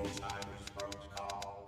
Alzheimer's protocol.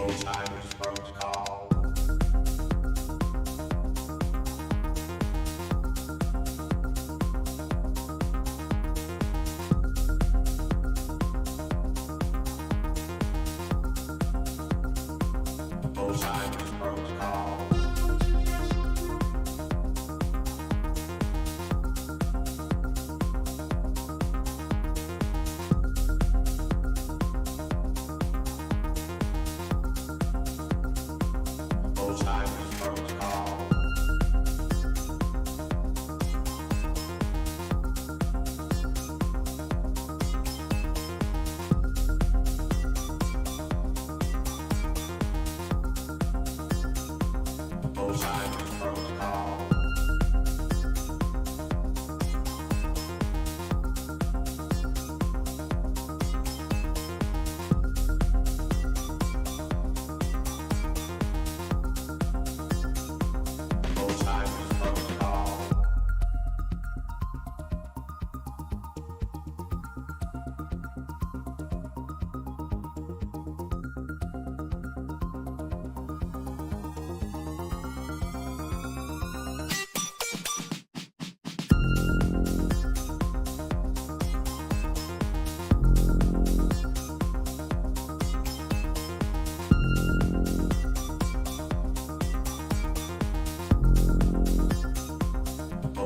Alzheimer's protocol.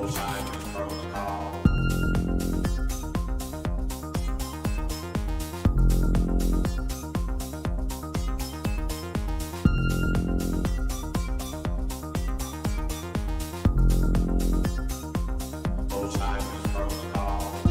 Alzheimer's protocol. Alzheimer's protocol.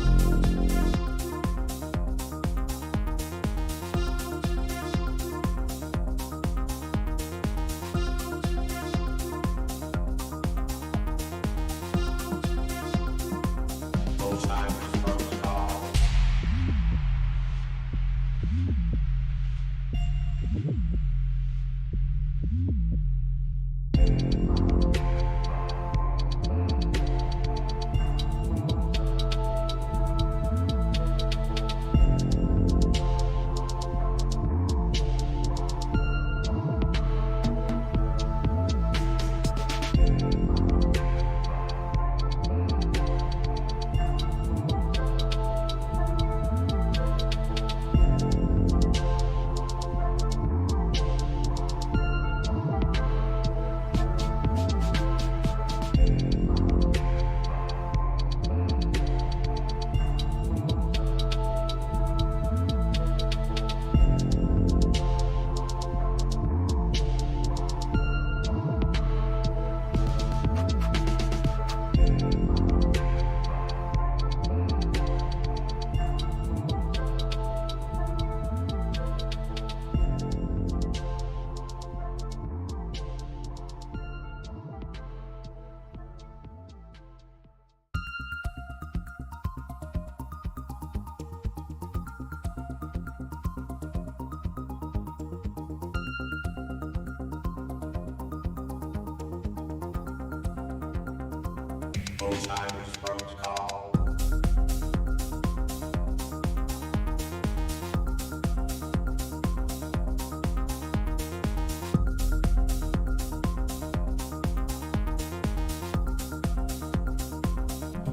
Alzheimer's protocol. Alzheimer's protocol.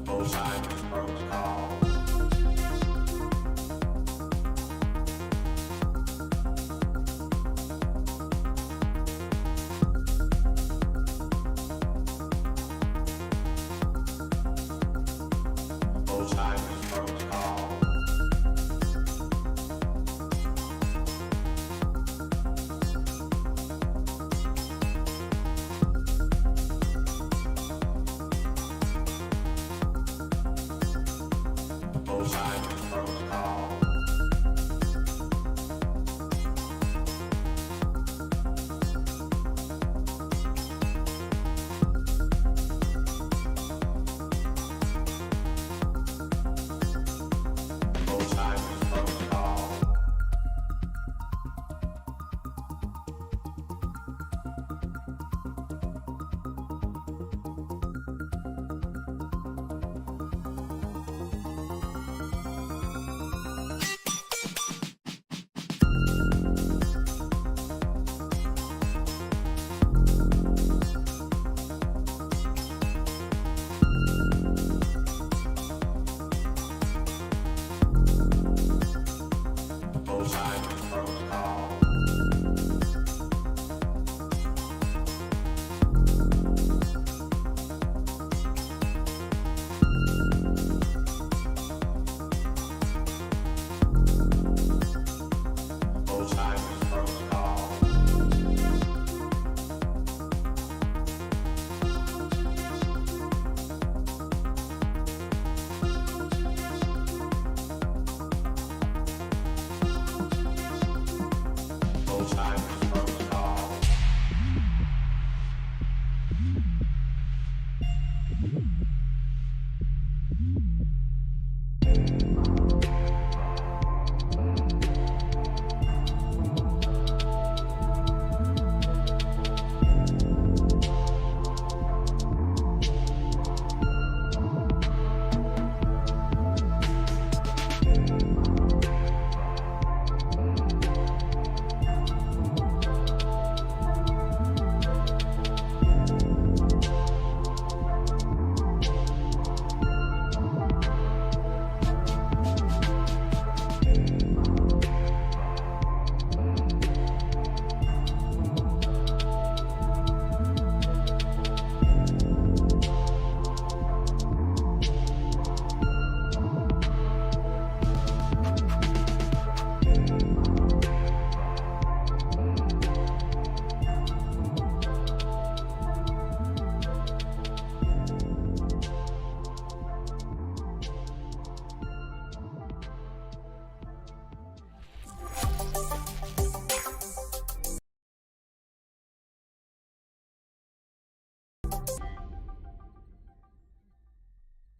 Alzheimer's protocol. Alzheimer's protocol. Alzheimer's protocol. Alzheimer's protocol.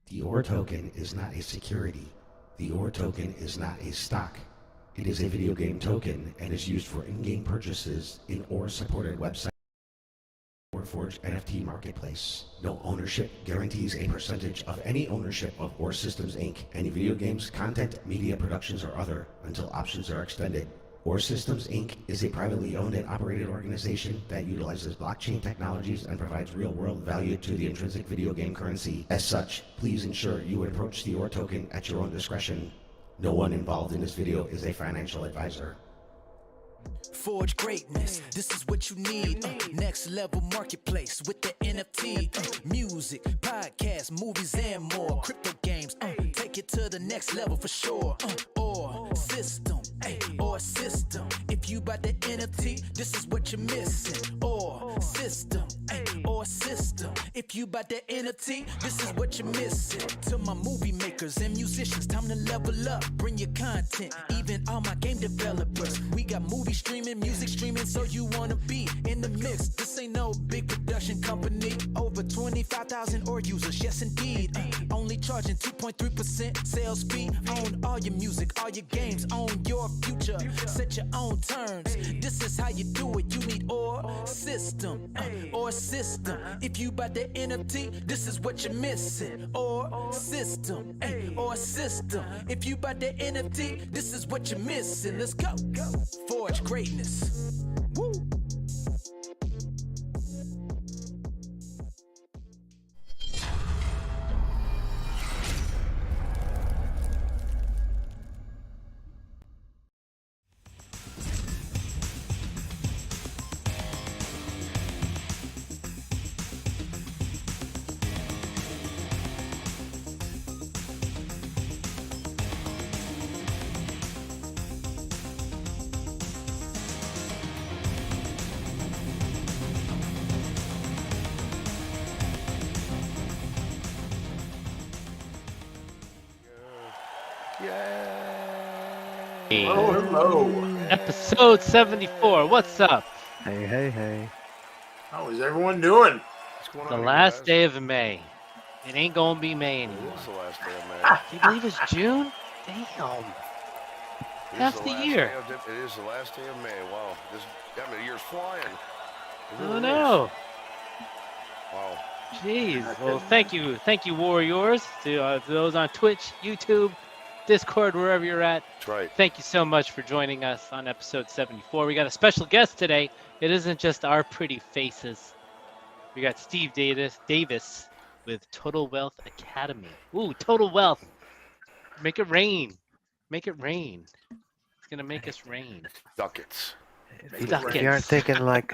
The OR token is not a security. The OR token is not a stock. It is a video game token and is used for in-game purchases in OR-supported websites. Forge NFT marketplace. No ownership guarantees a percentage of any ownership of OR Systems Inc., any video games, content, media productions, or other, until options are extended. OR Systems Inc. is a privately owned and operated organization that utilizes blockchain technologies and provides real-world value to the intrinsic video game currency. As such, please ensure you approach the OR token at your own discretion. No one involved in this video is a financial advisor. Forge greatness, this is what you need. Next level marketplace with the NFT. Music, podcasts, movies, and more. Crypto games, take it to the next level for sure. Or system, or system. If you buy the NFT, this is what you're missing. Or system, or system. If you buy the NFT, this is what you're missing. To my movie makers and musicians, time to level up. Bring your content, even all my game developers. We got movie streaming, music streaming, so you wanna be in the mix. This ain't no big production company. Over 25,000 OR users, yes indeed. Only charging 2.3% sales fee. Own all your music, all your games, own your future. Set your own terms. This is how you do it. You need OR system, OR system. If you buy the NFT, this is what you're missing. OR system, OR system. If you buy the NFT, this is what you're missing. Let's go. Forge greatness. Woo. Oh, hello. Episode 74. What's up? Hey. How is everyone doing? What's going The on, last guys? day of May. It ain't gonna be May It anymore. is the last day of May. Can you believe it's June? Damn. It is half the last year. day of it is the last day of May. Wow. The year's flying. It really Oh is. no. Wow. Jeez. Well, thank you, Warriors. To those on Twitch, YouTube, Discord, wherever you're at. That's right. Thank you so much for joining us on episode 74. We got a special guest today. It isn't just our pretty faces. We got Steve Davis with Total Wealth Academy. Ooh, Total Wealth. Make it rain. Make it rain. It's gonna make us rain. Ducats. If Ducats. you aren't thinking like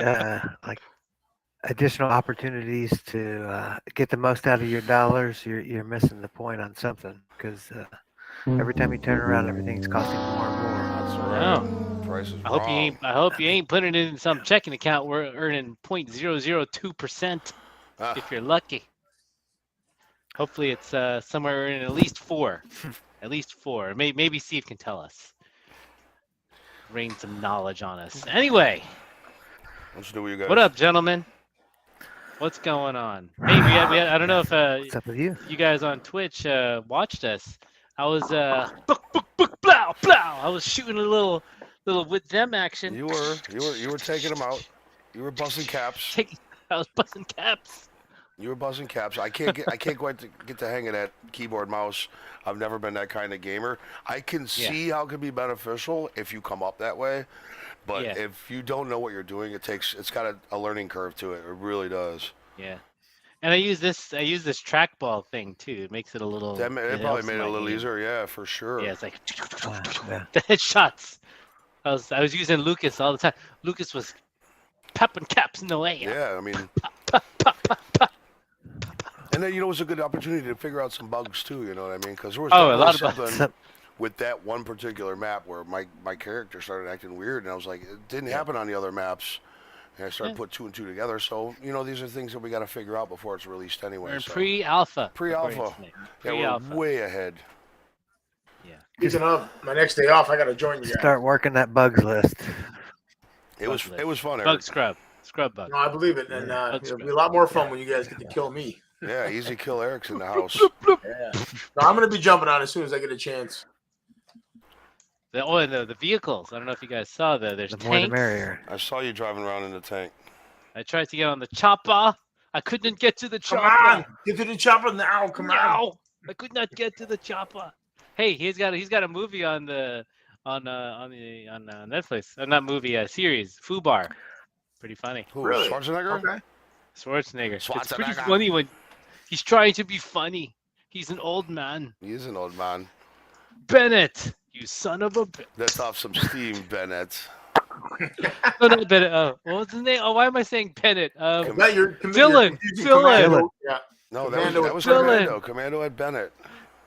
additional opportunities to get the most out of your dollars, you're missing the point on something. Because every time you turn around, everything's costing more and more. That's Wow. right. Price is I hope wrong. I hope you ain't putting it in some checking account. We're earning 0.002% Ah, if you're lucky. Hopefully it's somewhere in at least 4. At least 4. Maybe Steve can tell us. Rain some knowledge on us. Anyway, let's do what you guys. what up, gentlemen? What's going on? Hey, I don't know if What's up with you? you guys on Twitch watched us. I was blow. I was shooting a little with them action. You were taking them out. You were busting caps. I was busting caps. You were buzzing caps. I can't quite get the hang of that keyboard mouse. I've never been that kind of gamer. I can see how it can be beneficial if you come up that way, but Yeah. if you don't know what you're doing, it's got a learning curve to it. It really does. Yeah. And I use this trackball thing too. It makes it a little. It probably helps made it my a little game. easier. Yeah, for sure. Yeah, it's like Yeah. the headshots. I was using Lucas all the time. Lucas was popping caps in the way. Yeah, I mean. And then, it was a good opportunity to figure out some bugs too, you know what I mean? Because there was Oh, a definitely lot of bugs. something with that one particular map where my character started acting weird, and I was like, it didn't happen on the other maps. And I started putting 2 and 2 together. So, these are things that we got to figure out before it's released anyway. We're in so. Pre-alpha. Pre-alpha. according to Nick. Yeah, Pre-alpha. we're way ahead. Yeah. Speaking of, my next day off, I got to join you guys. Start working that bugs list. It was fun, Eric. Bug scrub. Scrub bug. No, I believe it. And Let's it'll go. be a lot more fun when you guys get to kill me. Yeah, easy kill Eric's in the house. Yeah. No, I'm gonna be jumping on as soon as I get a chance. And the vehicles. I don't know if you guys saw there's The more the tanks. merrier. I saw you driving around in the tank. I tried to get on the chopper. I couldn't get to the Come chopper. on, get to the chopper now. Come on. No, I could not get to the chopper. Hey, he's got a movie on Netflix. Not movie, series. Fubar. Pretty funny. Who? Really? Schwarzenegger? Okay. Schwarzenegger. It's pretty Schwarzenegger. funny when he's trying to be funny. He's an old man. He is an old man. Bennett, you son of a bitch. That's off some steam, Bennett. No, not Bennett. What was his name? Oh, why am I saying Bennett? Is that your Dylan. Commando. Yeah. No, Commando that was Dylan. Commando. Commando at Bennett.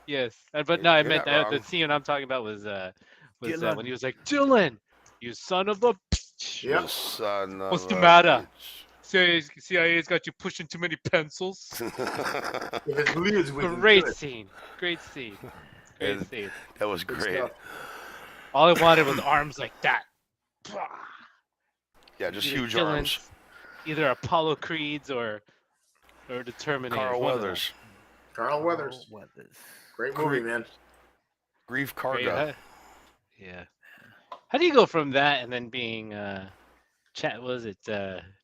Yes, but no, I You're meant not the wrong. scene I'm talking about was Dylan. when he was like, Dylan, you son of a bitch. Yep. The son of What's the a matter? CIA's got you pushing too many pencils. bitch. If it bleeds, we can Great kill it. scene. Great scene. Great And- scene. That was Good great. stuff. All I wanted was arms like that. Yeah, just Either huge Dylan's- arms. Either Apollo Creed's or the Terminator. Carl Weathers. Carl Weathers. Great movie, man. Grief Great, Karga. huh? Yeah. How do you go from that and then being was it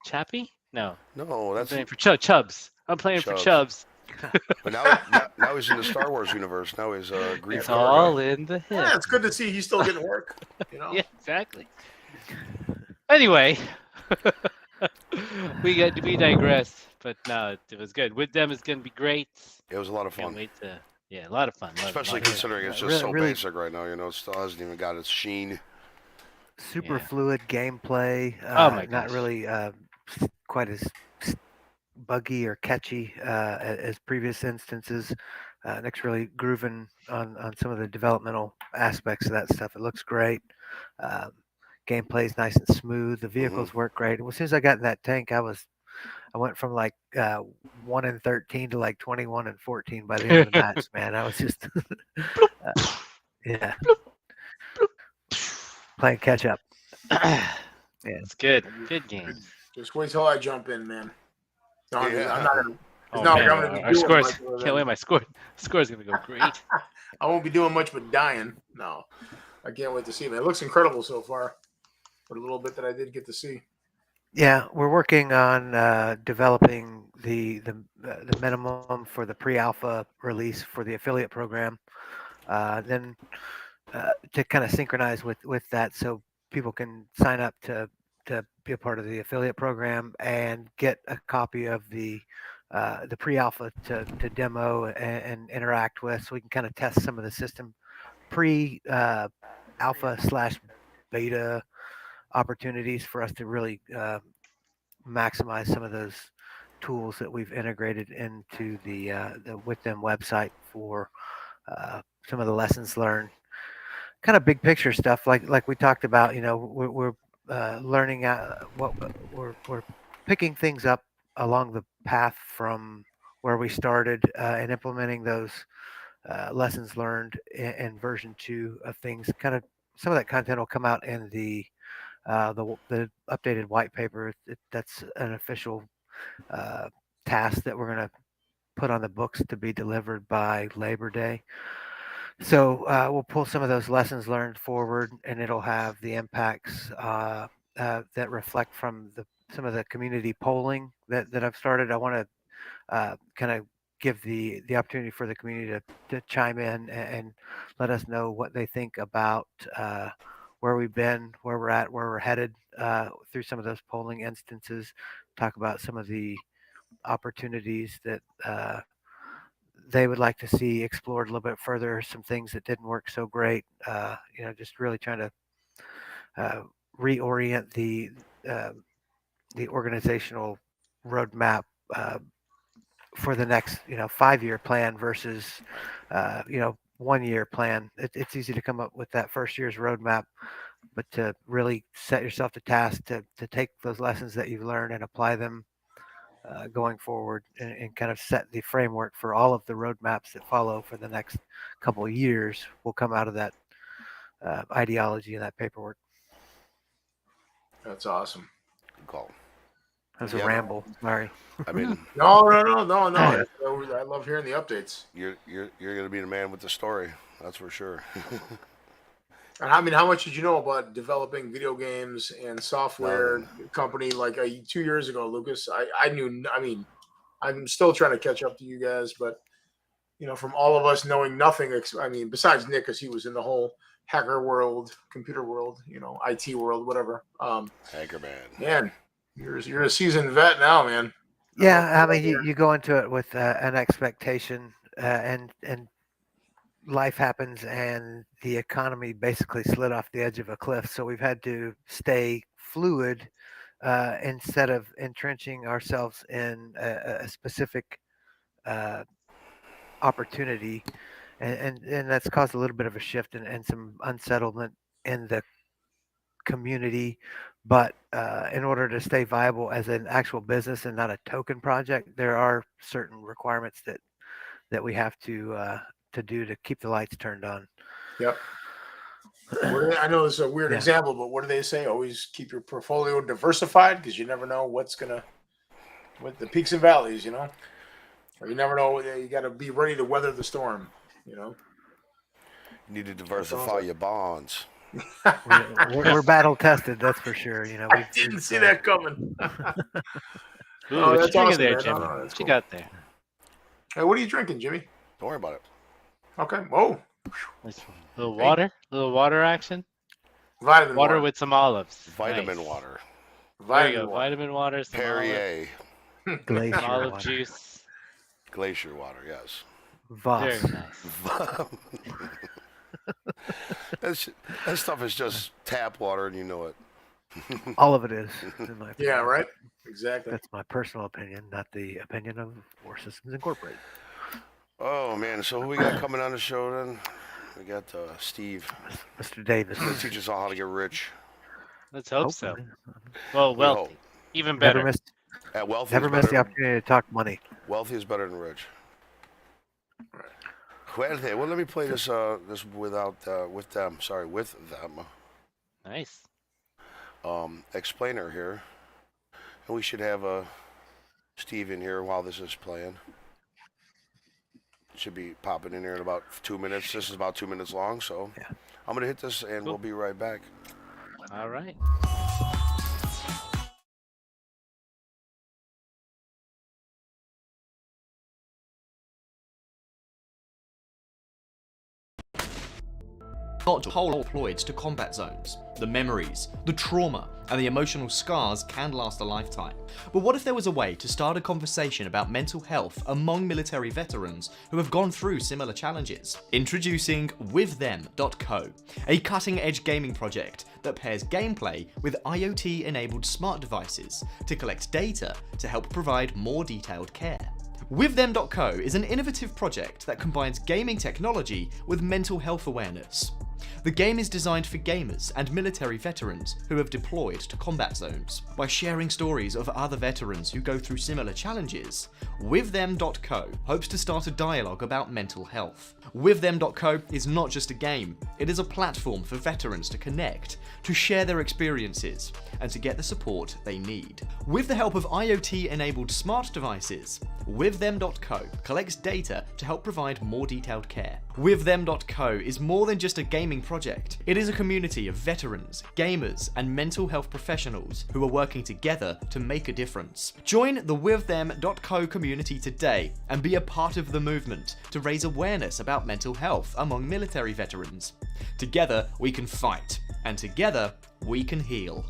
Chappie? No. No, I'm that's. playing for Chubbs. I'm playing for Chubbs. But now he's in the Star Wars universe. Now he's Grief It's Karga. all in the head. Yeah, it's good to see he's still getting work. You know. Yeah, exactly. Anyway, we digress, but no, it was good. With them is going to be great. It was a lot of Can't fun. wait to, a lot of fun. Especially lot of fun. considering it's just Really- so really- basic right now. You know, it still hasn't even got its sheen. Super Yeah. fluid gameplay. Oh my Not gosh. really quite as buggy or catchy as previous instances. Nick's really grooving on some of the developmental aspects of that stuff. It looks great. Gameplay's nice and smooth. The vehicles work great. And as soon as I got in that tank, I went from like 1-13 to like 21-14 by the end of the match. Man, I was just yeah, playing catch up. It's good. Good games. Just wait till I jump in, man. No, I'm Yeah. not gonna. Oh, No, man, I'm gonna be our doing scores. much other Can't than- wait. My score's gonna go great. I won't be doing much but dying. No, I can't wait to see it. Man. It looks incredible so far. For the little bit that I did get to see. Yeah, we're working on developing the minimum for the pre-alpha release for the affiliate program. Then to kind of synchronize with that, so people can sign up to be a part of the affiliate program and get a copy of the pre-alpha to demo and interact with, so we can kind of test some of the system pre-alpha/beta opportunities for us to really maximize some of those tools that we've integrated into the with them website for some of the lessons learned, kind of big picture stuff like we talked about. You know, we're learning what we're picking things up along the path from where we started and implementing those lessons learned in version 2 of things. Kind of some of that content will come out in the updated white paper. That's an official task that we're going to put on the books to be delivered by Labor Day. So we'll pull some of those lessons learned forward, and it'll have the impacts that reflect from some of the community polling that I've started. I want to kind of give the opportunity for the community to chime in and let us know what they think about where we've been, where we're at, where we're headed through some of those polling instances. Talk about some of the opportunities that they would like to see explored a little bit further, some things that didn't work so great. Just really trying to reorient the organizational roadmap for the next 5-year plan versus 1-year plan. It's easy to come up with that first year's roadmap, but to really set yourself to task to take those lessons that you've learned and apply them going forward, and kind of set the framework for all of the roadmaps that follow for the next couple of years will come out of that ideology and that paperwork. That's awesome. Good call. That was a Yeah. ramble. Sorry. I mean, No. I love hearing the updates. you're gonna be the man with the story. That's for sure. And I mean, how much did you know about developing video games and software company like 2 years ago, Lucas? I knew. I mean, I'm still trying to catch up to you guys, but from all of us knowing nothing. I mean, besides Nick, because he was in the whole hacker world, computer world, IT world, whatever. Hacker man. Man, you're a seasoned vet now, man. Yeah, I mean, you go into it with an expectation, and life happens, and the economy basically slid off the edge of a cliff. So we've had to stay fluid instead of entrenching ourselves in a specific opportunity, and that's caused a little bit of a shift and some unsettlement in the community. But in order to stay viable as an actual business and not a token project, there are certain requirements that we have to do to keep the lights turned on. Yep. I know this is a weird example, but what do they say? Always keep your portfolio diversified because you never know what the peaks and valleys, or you never know. You got to be ready to weather the storm, You need to diversify your bonds. We're battle tested, that's for sure. I didn't see that coming. Ooh, what you that's drinking awesome, there, man. Jimmy? That's What cool. you got there? Hey, what are you drinking, Jimmy? Don't worry about it. Okay. Whoa. Nice. Little water action. Vitamin Water with some olives. Vitamin Nice. water. There you go. Vitamin water. Some Perrier. Glacier olive water. juice. Glacier water, yes. Voss. Very nice. That stuff is just tap water, and you know it. All of it is, in my opinion. Yeah, right. Exactly. That's my personal opinion, not the opinion of War Systems Incorporated. Oh man, so who we got coming on the show then? We got Steve. Mr. Davis. He'll teach us all how to get rich. Let's hope so. Hopefully. Well, We wealthy. hope. Even better. Never miss the opportunity to talk money. Wealthy is better than rich. Wealthy. Well, let me play this with them. Nice. Explainer here. And we should have Steve in here while this is playing. Should be popping in here in about 2 minutes. This is about 2 minutes long, so Yeah. I'm gonna hit this and we'll be right back. All right. Got whole deployed to combat zones. The memories, the trauma, and the emotional scars can last a lifetime. But what if there was a way to start a conversation about mental health among military veterans who have gone through similar challenges? Introducing WithThem.co, a cutting-edge gaming project that pairs gameplay with IoT-enabled smart devices to collect data to help provide more detailed care. WithThem.co is an innovative project that combines gaming technology with mental health awareness. The game is designed for gamers and military veterans who have deployed to combat zones. By sharing stories of other veterans who go through similar challenges, WithThem.co hopes to start a dialogue about mental health. WithThem.co is not just a game, it is a platform for veterans to connect, to share their experiences, and to get the support they need. With the help of IoT-enabled smart devices, WithThem.co collects data to help provide more detailed care. WithThem.co is more than just a gaming project. It is a community of veterans, gamers, and mental health professionals who are working together to make a difference. Join the WithThem.co community today and be a part of the movement to raise awareness about mental health among military veterans. Together we can fight, and together we can heal.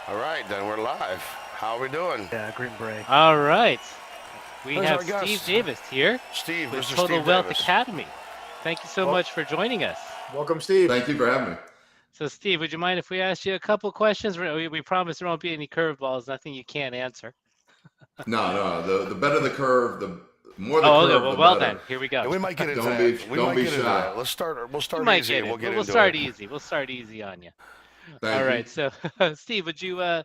All right, then we're live. How are we doing? Yeah, Green Beret. All right. We Who's have our guest? Steve Davis here Steve, with Mr. Total Steve Wealth Davis. Academy. Thank you so much for joining us. Welcome, Steve. Thank you for having me. So, Steve, would you mind if we asked you a couple questions? We promise there won't be any curveballs, nothing you can't answer. No. The better the curve, the more the Oh, curve, okay. the Well better. then, here we go. And we might get into Don't that. be- We don't might be get into shy. that. We'll start You might easy get and it. we'll get We'll into start it. easy. We'll start easy on you. Thank All you. right. So, Steve, would you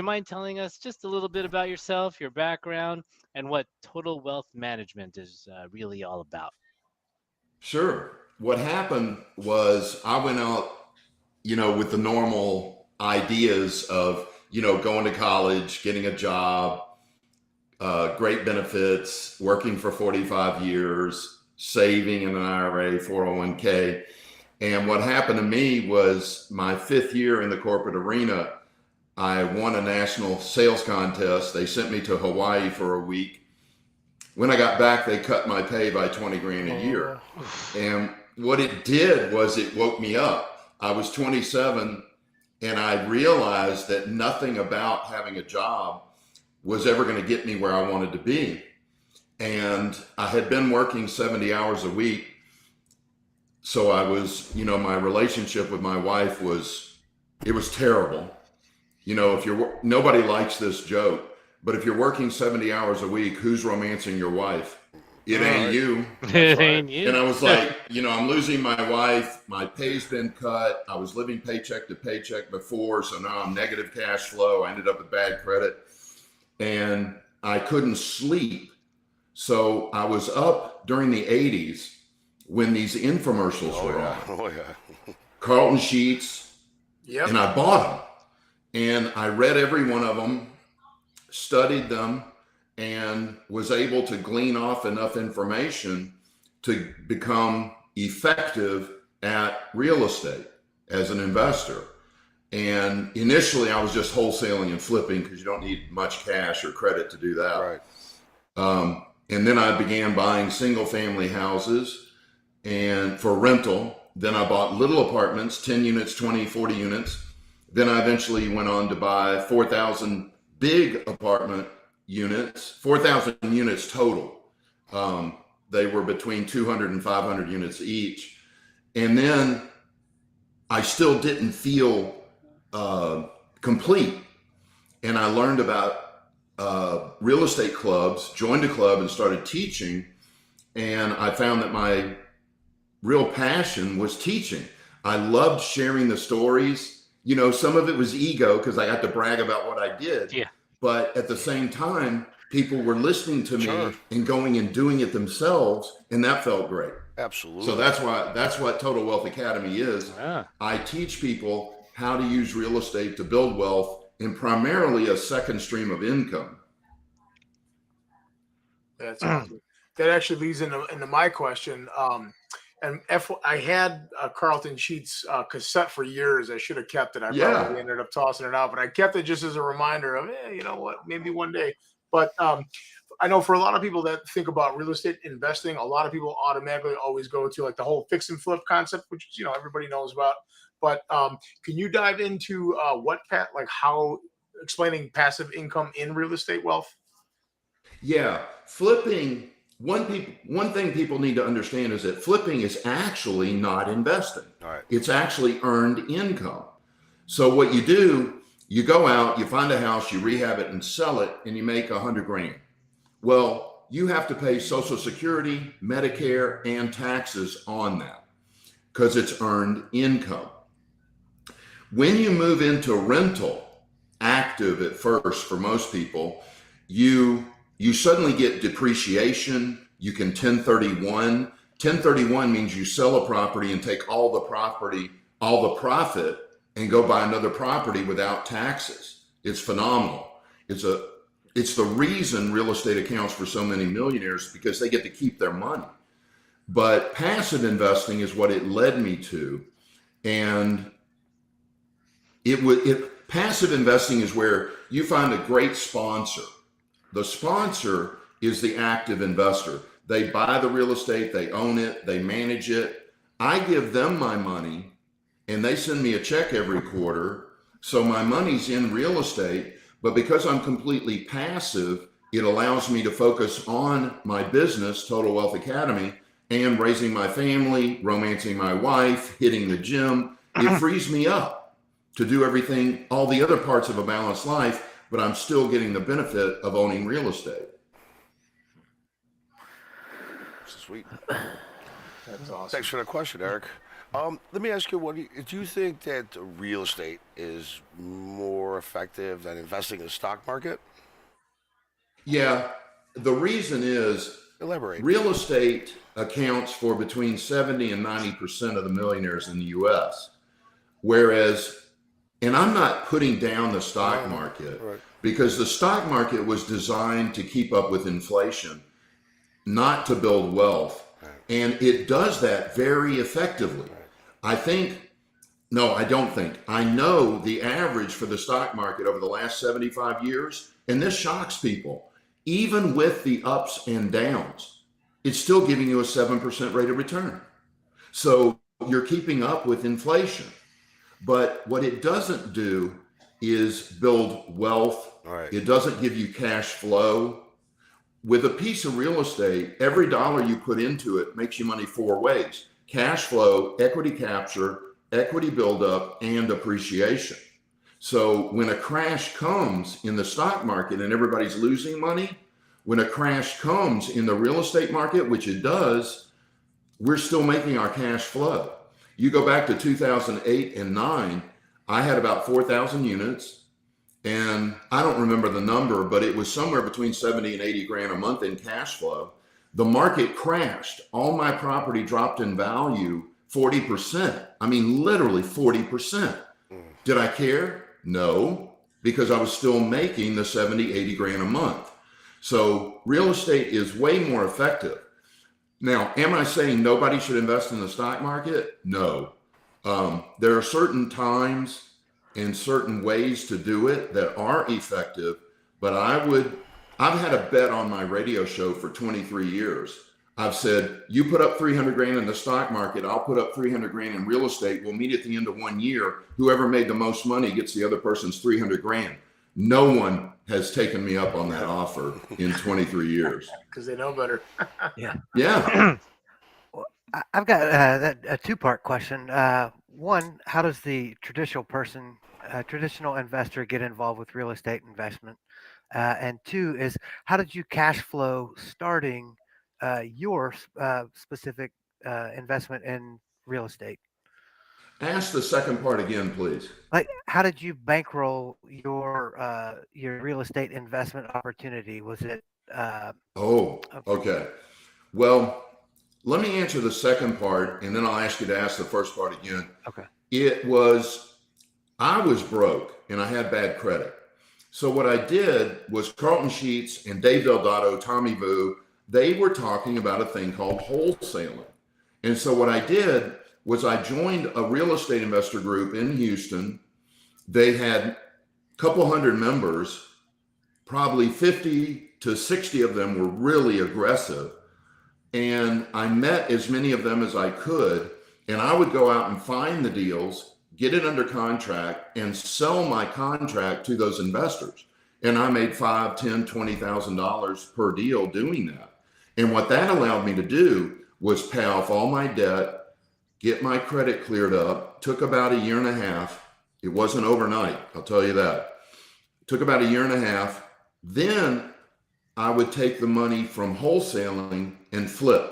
mind telling us just a little bit about yourself, your background, and what Total Wealth Management is really all about? Sure. What happened was I went out, with the normal ideas of, going to college, getting a job, great benefits, working for 45 years, saving in an IRA, 401k. And what happened to me was my 5th year in the corporate arena, I won a national sales contest. They sent me to Hawaii for a week. When I got back, they cut my pay by 20 grand a year. And what it did was it woke me up. I was 27 and I realized that nothing about having a job was ever going to get me where I wanted to be. And I had been working 70 hours a week. So I was, my relationship with my wife was terrible. Nobody likes this joke, but if you're working 70 hours a week, who's romancing your wife? It ain't you. It ain't you. And I was like, I'm losing my wife. My pay's been cut. I was living paycheck to paycheck before. So now I'm negative cash flow. I ended up with bad credit and I couldn't sleep. So I was up during the 80s when these infomercials were on. Oh, yeah. Carlton Sheets. Yep. And I bought them. And I read every one of them, studied them, and was able to glean off enough information to become effective at real estate as an investor. And initially I was just wholesaling and flipping because you don't need much cash or credit to do that. Right. And then I began buying single family houses and for rental. Then I bought little apartments, 10 units, 20, 40 units. Then I eventually went on to buy 4,000 big apartment units, 4,000 units total. They were between 200 and 500 units each. And then I still didn't feel complete. And I learned about real estate clubs, joined a club and started teaching. And I found that my real passion was teaching. I loved sharing the stories. Some of it was ego because I got to brag about what I did. Yeah. But at the same time, people were listening to Sure. me and going and doing it themselves. And that felt great. Absolutely. So that's what Total Wealth Academy is. Ah. I teach people how to use real estate to build wealth and primarily a second stream of income. That's awesome. That actually leads into my question. I had a Carlton Sheets cassette for years. I should have kept it. I probably ended up tossing it out, but I kept it just as a reminder of, you know what, maybe one day. But I know for a lot of people that think about real estate investing, a lot of people automatically always go to like the whole fix and flip concept, which everybody knows about. But can you dive into how explaining passive income in real estate wealth? Yeah, flipping. One thing people need to understand is that flipping is actually not investing. All right. It's actually earned income. So what you do, you go out, you find a house, you rehab it and sell it, and you make 100 grand. Well, you have to pay Social Security, Medicare, and taxes on that because it's earned income. When you move into rental, active at first for most people, you suddenly get depreciation. You can 1031. 1031 means you sell a property and take all the profit and go buy another property without taxes. It's phenomenal. It's the reason real estate accounts for so many millionaires because they get to keep their money. But passive investing is what it led me to. And passive investing is where you find a great sponsor. The sponsor is the active investor. They buy the real estate, they own it, they manage it. I give them my money and they send me a check every quarter. So my money's in real estate, but because I'm completely passive, it allows me to focus on my business, Total Wealth Academy, and raising my family, romancing my wife, hitting the gym. It frees me up to do everything, all the other parts of a balanced life, but I'm still getting the benefit of owning real estate. Sweet. That's awesome. Thanks for the question, Eric. Let me ask you, do you think that real estate is more effective than investing in the stock market? Yeah, the reason is Elaborate. real estate accounts for between 70 and 90% of the millionaires in the US. Whereas, and I'm not putting down the stock market Right. because the stock market was designed to keep up with inflation, not to build wealth. And it does that very effectively. I think, no, I don't think. I know the average for the stock market over the last 75 years, and this shocks people. Even with the ups and downs, it's still giving you a 7% rate of return. So you're keeping up with inflation. But what it doesn't do is build wealth. Right. It doesn't give you cash flow. With a piece of real estate, every dollar you put into it makes you money four ways: cash flow, equity capture, equity buildup, and appreciation. So when a crash comes in the stock market and everybody's losing money, when a crash comes in the real estate market, which it does, we're still making our cash flow. You go back to 2008 and 9, I had about 4,000 units. And I don't remember the number, but it was somewhere between 70 and 80 grand a month in cash flow. The market crashed. All my property dropped in value 40%. I mean, literally 40%. Did I care? No, because I was still making the 70, 80 grand a month. So real estate is way more effective. Now, am I saying nobody should invest in the stock market? No. There are certain times and certain ways to do it that are effective, but I've had a bet on my radio show for 23 years. I've said, you put up 300 grand in the stock market, I'll put up 300 grand in real estate. We'll meet at the end of 1 year. Whoever made the most money gets the other person's 300 grand. No one has taken me up on that offer in 23 years. Because they know better. Yeah. Yeah. I've got a two-part question. One, how does the traditional investor get involved with real estate investment? And two is, how did you cash flow starting your specific investment in real estate? Ask the second part again, please. Like, how did you bankroll your real estate investment opportunity? Was it? Okay. Well, let me answer the second part, and then I'll ask you to ask the first part again. Okay. I was broke, and I had bad credit. So what I did was Carlton Sheets and Dave Delgado, Tommy Vu, they were talking about a thing called wholesaling. And so what I did was I joined a real estate investor group in Houston. They had a couple hundred members, probably 50 to 60 of them were really aggressive. And I met as many of them as I could. And I would go out and find the deals, get it under contract, and sell my contract to those investors. And I made $5,000, $10,000, $20,000 per deal doing that. And what that allowed me to do was pay off all my debt, get my credit cleared up. Took about a year and a half. It wasn't overnight, I'll tell you that. Took about a year and a half. Then I would take the money from wholesaling and flip.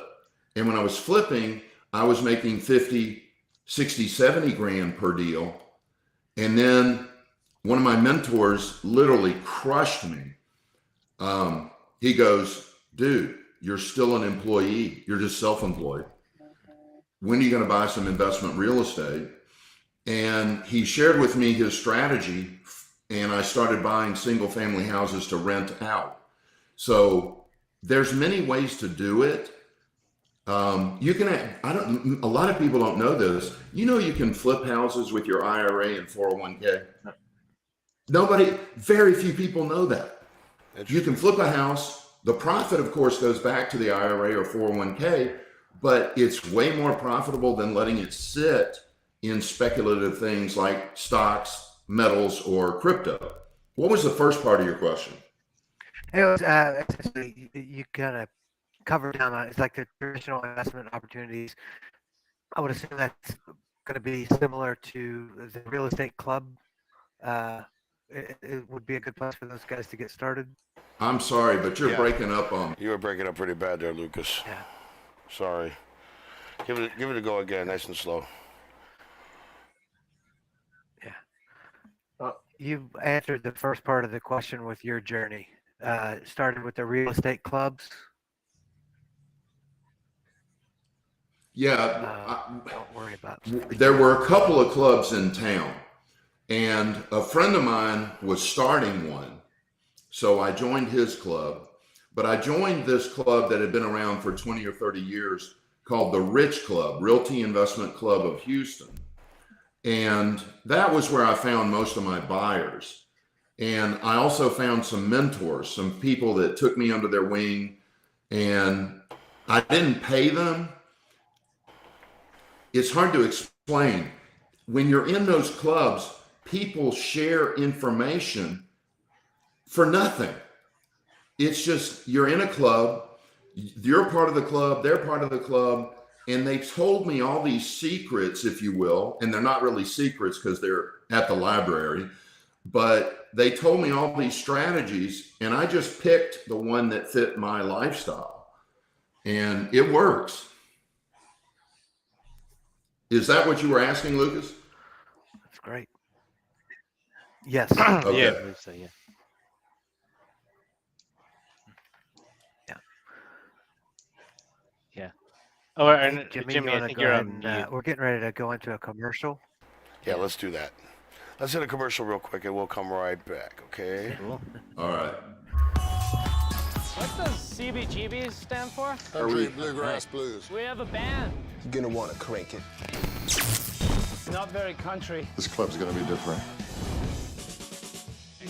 And when I was flipping, I was making 50, 60, 70 grand per deal. And then one of my mentors literally crushed me. He goes, dude, you're still an employee. You're just self-employed. When are you going to buy some investment real estate? And he shared with me his strategy, and I started buying single family houses to rent out. So there's many ways to do it. You can, a lot of people don't know this. You can flip houses with your IRA and 401k. Very few people know that. You can flip a house. The profit, of course, goes back to the IRA or 401k, but it's way more profitable than letting it sit in speculative things like stocks, metals, or crypto. What was the first part of your question? It was essentially you kind of covered down on it's like the traditional investment opportunities. I would assume that's going to be similar to the real estate club. It would be a good place for those guys to get started. I'm sorry, but you're breaking up on me. You were breaking up pretty bad there, Lucas. Yeah. Sorry. Give it a go again, nice and slow. you answered the first part of the question with your journey. Started with the real estate clubs. Yeah, Don't worry about. there were a couple of clubs in town, and a friend of mine was starting one. So I joined his club, but I joined this club that had been around for 20 or 30 years called the Rich Club, Realty Investment Club of Houston. And that was where I found most of my buyers. And I also found some mentors, some people that took me under their wing, and I didn't pay them. It's hard to explain. When you're in those clubs, people share information for nothing. It's just, you're in a club, you're part of the club, they're part of the club, and they told me all these secrets, if you will, and they're not really secrets because they're at the library, but they told me all these strategies, and I just picked the one that fit my lifestyle, and it works. Is that what you were asking, Lucas? That's great. Yes. Okay. Yeah, I believe so, yeah. Yeah. Oh, Hey, and Jimmy, Jimmy, you I want to think go you're ahead on and mute. we're getting ready to go into a commercial. Yeah, let's do that. Let's hit a commercial real quick and we'll come right back, okay? Cool. All right. What does CBGB stand for? Country Bluegrass Blues. We have a band. You're gonna want to crank it. Not very country. This club's gonna be different.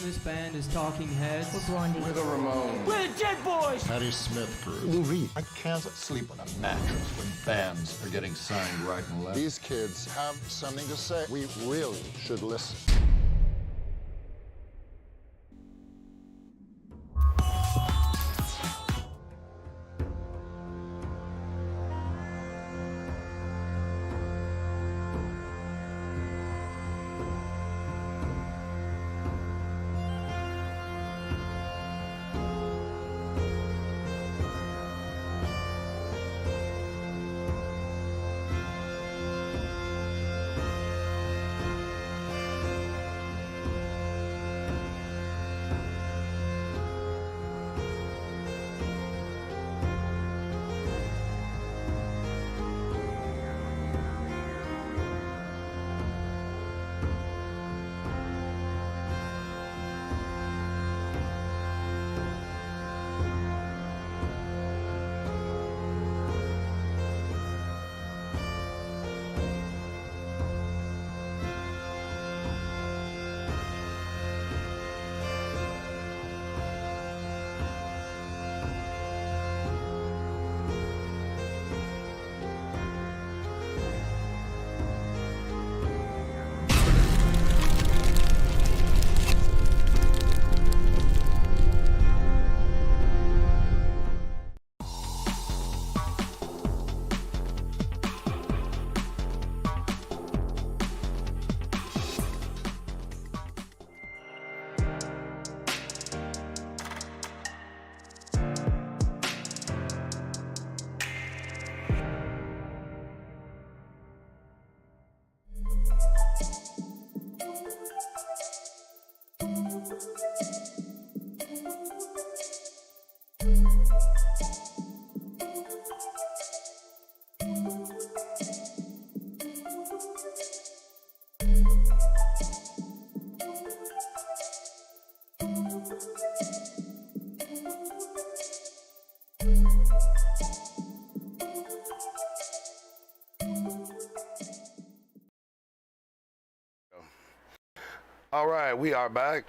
This band is Talking Heads. We're the Ramones. We're the Jet Boys. Patti Smith crew. Lou Reed. I can't sleep on a mattress when bands are getting signed right and left. These kids have something to say. We really should listen. All right, we are back.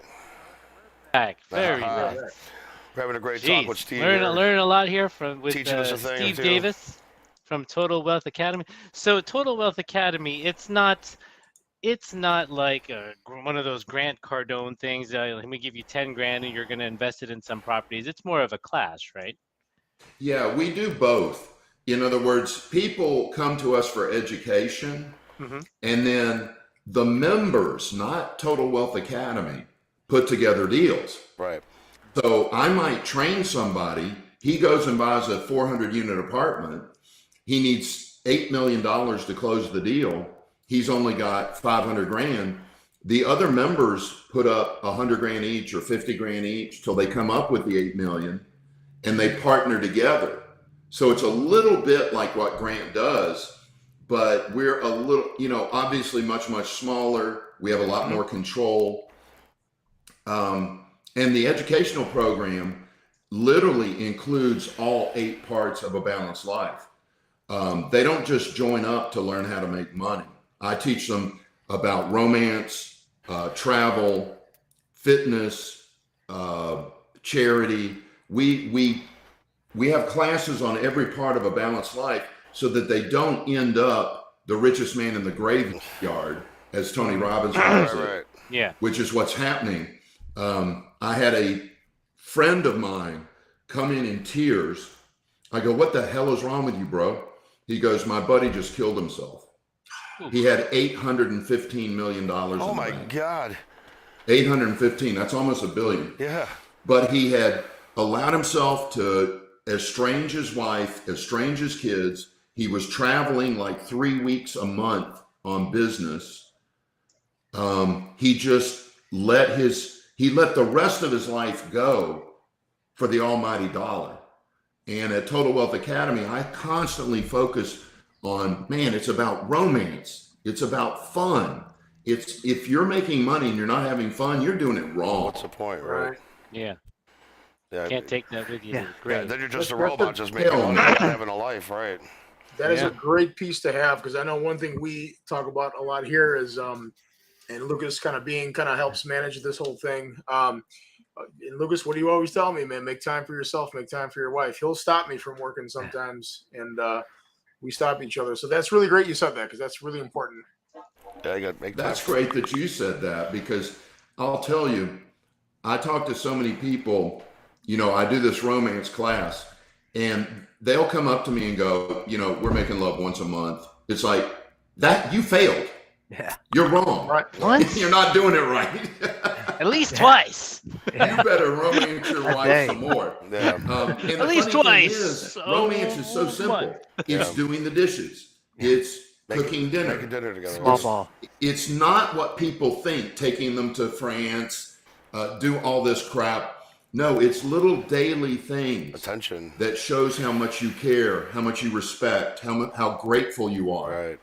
Very Uh-huh. nice. We're having a great Jeez, talk with Steve. learning here. a lot here with Teaching us a thing or Steve two. Davis from Total Wealth Academy. So Total Wealth Academy, it's not like one of those Grant Cardone things. Let me give you 10 grand and you're going to invest it in some properties. It's more of a class, right? Yeah, we do both. In other words, people come to us for education, and then the members, not Total Wealth Academy, put together deals. Right. So I might train somebody. He goes and buys a 400 unit apartment. He needs $8 million to close the deal. He's only got 500 grand. The other members put up 100 grand each or 50 grand each till they come up with the 8 million, and they partner together. So it's a little bit like what Grant does, but we're a little, obviously much, much smaller. We have a lot more control. And the educational program literally includes all 8 parts of a balanced life. They don't just join up to learn how to make money. I teach them about romance, travel, fitness, charity. We have classes on every part of a balanced life so that they don't end up the richest man in the graveyard, as Tony Robbins calls it, Yeah. which is what's happening. I had a friend of mine come in tears. I go, "What the hell is wrong with you, bro?" He goes, "My buddy just killed himself." He had $815 million. Oh my God. 815, that's almost $1 billion. Yeah. But he had allowed himself to estrange his wife, estrange his kids. He was traveling like 3 weeks a month on business. He just let the rest of his life go for the almighty dollar. And at Total Wealth Academy, I constantly focus on, man, it's about romance. It's about fun. If you're making money and you're not having fun, you're doing it wrong. What's the point, right? Yeah. Yeah. Can't take that with you. Yeah. To the grave. Then you're just a That's robot, just making hell money, no. not having a life, right? That is Yeah. a great piece to have, because I know one thing we talk about a lot here is, and Lucas kind of helps manage this whole thing. And Lucas, what do you always tell me, man? Make time for yourself, make time for your wife. He'll stop me from working sometimes, and we stop each other. So that's really great you said that, because that's really important. Yeah, you got to make time. That's great that you said that, because I'll tell you, I talk to so many people, I do this romance class, and they'll come up to me and go, we're making love once a month. It's like, that you failed. Yeah. You're wrong. Right. Once? You're not doing it right. At least twice. You better romance your wife day. some more. Yeah. And the At least funny thing twice. is, So romance is so simple. what? It's doing the dishes. It's cooking dinner. Making dinner together. Small ball. It's not what people think, taking them to France, do all this crap. No, it's little daily things Attention. that shows how much you care, how much you respect, how grateful you are. Right.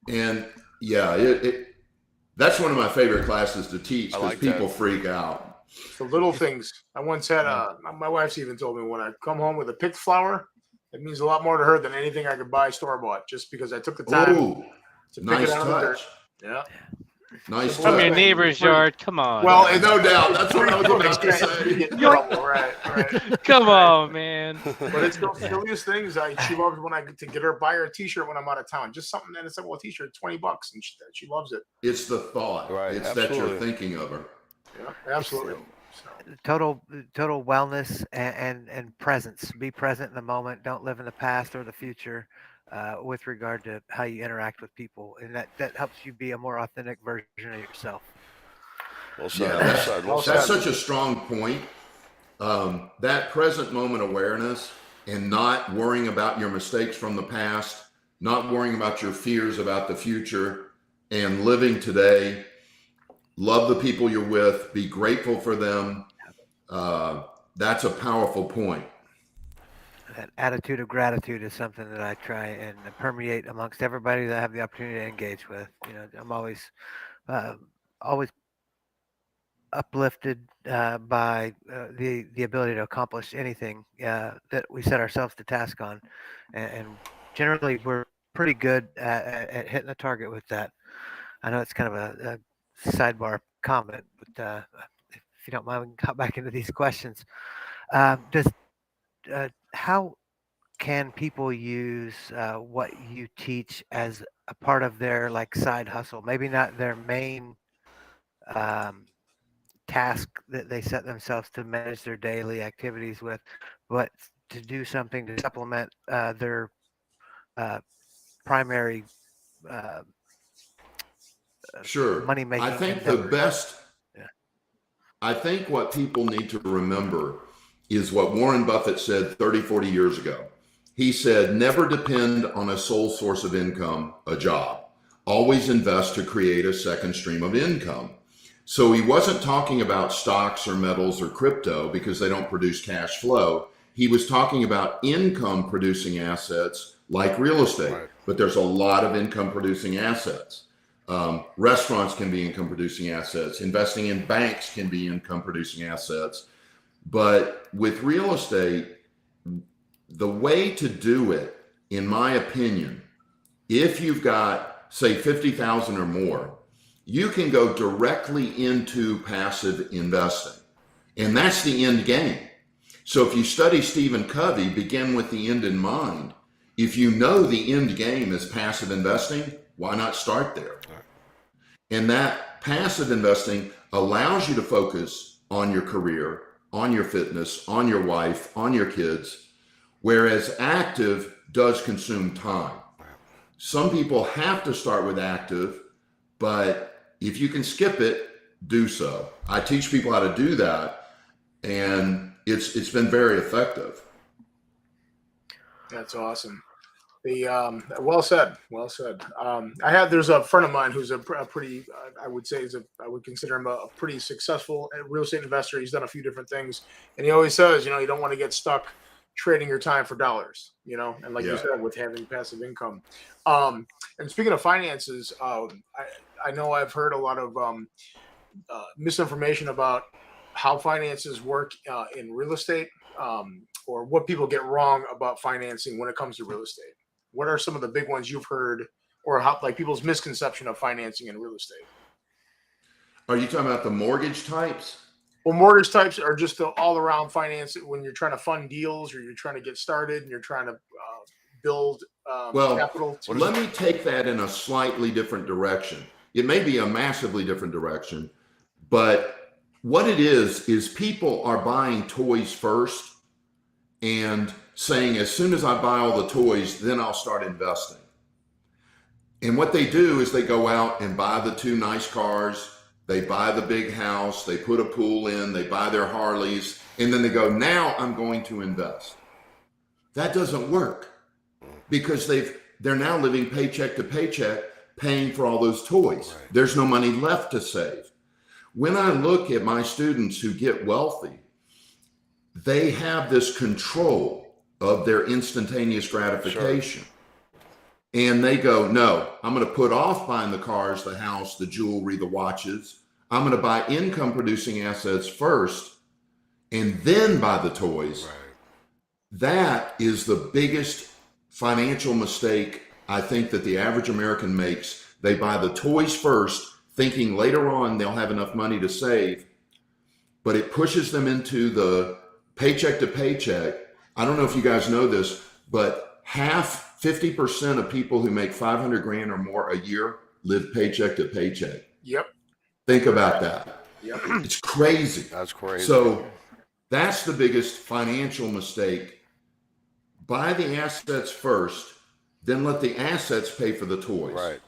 And yeah, that's one of my favorite classes to teach, I because like that. people freak out. The little things. I once had my wife's even told me, when I come home with a picked flower, it means a lot more to her than anything I could buy store bought, just because I took the time Oh, to pick nice it out of the dirt. touch. Yeah. Nice From your touch. neighbor's yard. Come on. Well, No doubt. That's what I was about to You say. get in trouble, right. come on, man. But it's the silliest things. She loves when I get to buy her a T-shirt when I'm out of town. Just something that is a simple T-shirt, $20, and she loves it. It's the thought. Right, It's that you're absolutely. thinking of her. Yeah, absolutely. Total wellness and presence. Be present in the moment. Don't live in the past or the future, with regard to how you interact with people, and that helps you be a more authentic version of yourself. Well said. Yeah, Well said. Well That's said. such a strong point. That present moment awareness and not worrying about your mistakes from the past, not worrying about your fears about the future, and living today. Love the people you're with. Be grateful for them. That's a powerful point. That attitude of gratitude is something that I try and permeate amongst everybody that I have the opportunity to engage with. I'm always uplifted by the ability to accomplish anything that we set ourselves to task on, and generally we're pretty good at hitting the target with that. I know it's kind of a sidebar comment, but if you don't mind, we can hop back into these questions. How can people use what you teach as a part of their side hustle? Maybe not their main task that they set themselves to manage their daily activities with, but to do something to supplement their primary Sure. money making. I think the best, I think what people need to remember is what Warren Buffett said 30, 40 years ago. He said, never depend on a sole source of income, a job. always invest to create a second stream of income. So he wasn't talking about stocks or metals or crypto because they don't produce cash flow. He was talking about income producing assets like real estate, Right. but there's a lot of income producing assets. Restaurants can be income producing assets. Investing in banks can be income producing assets. But with real estate, the way to do it, in my opinion, if you've got, say, 50,000 or more, you can go directly into passive investing. And that's the end game. So if you study Stephen Covey, begin with the end in mind. If you know the end game is passive investing, why not start there? And that passive investing allows you to focus on your career, on your fitness, on your wife, on your kids, whereas active does consume time. Some people have to start with active, but if you can skip it, do so. I teach people how to do that, and it's been very effective. That's awesome. Well said. There's a friend of mine who's a pretty, I would say I would consider him a pretty successful real estate investor. He's done a few different things, and he always says, you don't want to get stuck trading your time for dollars, and like you said, with having passive income. And speaking of finances, I know I've heard a lot of misinformation about how finances work in real estate, or what people get wrong about financing when it comes to real estate. What are some of the big ones you've heard, or how, like, people's misconception of financing in real estate? Are you talking about the mortgage types? Well, mortgage types are just the all-around finance when you're trying to fund deals, or you're trying to get started and you're trying to build capital. Let me take that in a slightly different direction. It may be a massively different direction, but what it is people are buying toys first and saying, as soon as I buy all the toys, then I'll start investing. And what they do is they go out and buy the 2 nice cars, they buy the big house, they put a pool in, they buy their Harleys, and then they go, now I'm going to invest. That doesn't work because they're now living paycheck to paycheck, paying for all those toys. Right. There's no money left to save. When I look at my students who get wealthy, they have this control of their instantaneous gratification. Sure. And they go, no, I'm going to put off buying the cars, the house, the jewelry, the watches. I'm going to buy income producing assets first and then buy the toys. Right. That is the biggest financial mistake I think that the average American makes. They buy the toys first, thinking later on they'll have enough money to save, but it pushes them into the paycheck to paycheck. I don't know if you guys know this, but 50% of people who make 500 grand or more a year live paycheck to paycheck. Yep. Think about that. Yep. It's crazy. That's crazy. So that's the biggest financial mistake. Buy the assets first, then let the assets pay for the toys. Right.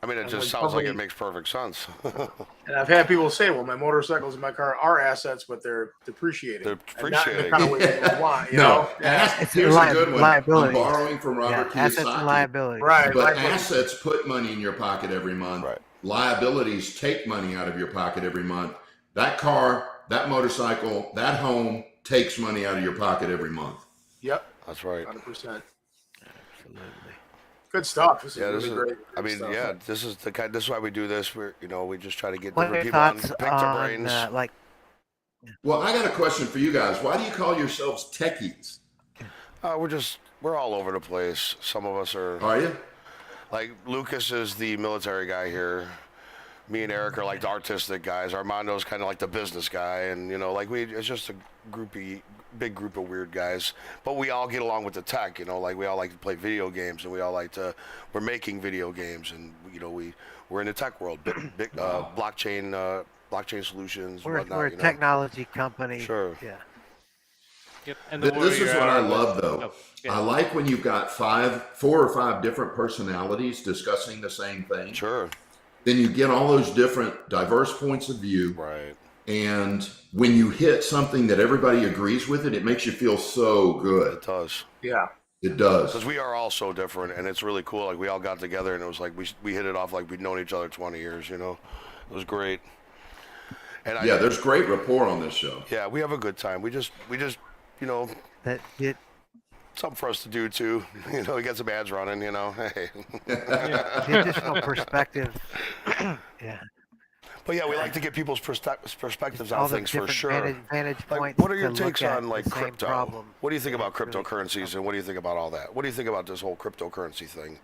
I mean, it just sounds like it makes perfect sense. And I've had people say, well, my motorcycles and my car are assets, but they're depreciated. They're depreciated. Not in the kind of way people want, It's here's a good one. liability. I'm borrowing from Robert Kiyosaki. Assets and liabilities. Right. But assets put money in your pocket every month. Right. Liabilities take money out of your pocket every month. That car, that motorcycle, that home takes money out of your pocket every month. Yep. That's right. 100%. Absolutely. Good stuff. This is Yeah, this really is. great. I mean, stuff. yeah, this is the kind. This is why we do this. We just try to get What different are your people on, thoughts pick their on brains. Well, I got a question for you guys. Why do you call yourselves techies? We're all over the place. Some of us are. Are you? Like Lucas is the military guy here. Me and Eric are like the artistic guys. Armando's kind of like the business guy, and it's just a big group of weird guys. But we all get along with the tech. Like we all like to play video games, and we all we're making video games, and we're in the tech world, big blockchain solutions. We're whatnot, a technology company. Sure. Yeah. Yep. And This is what I love, though. I like when you've got 4 or 5 different personalities discussing the same thing. Sure. Then you get all those different diverse points of view. Right. And when you hit something that everybody agrees with it makes you feel so good. It does. Yeah. It does. Because we are all so different, and it's really cool. Like, we all got together, and it was like we hit it off like we'd known each other 20 years, you know? It was great. And Yeah, there's great rapport on this show. Yeah, we have a good time. We just, you know, something for us to do too. You know, we got some ads running. You know, hey. The additional perspective. Yeah. But yeah, we like to get people's perspectives All on the things for different sure. vantage Like, points what are your to look takes at on like the same crypto? problem. What do you think about cryptocurrencies, and what do you think about all that? What do you think about this whole cryptocurrency thing?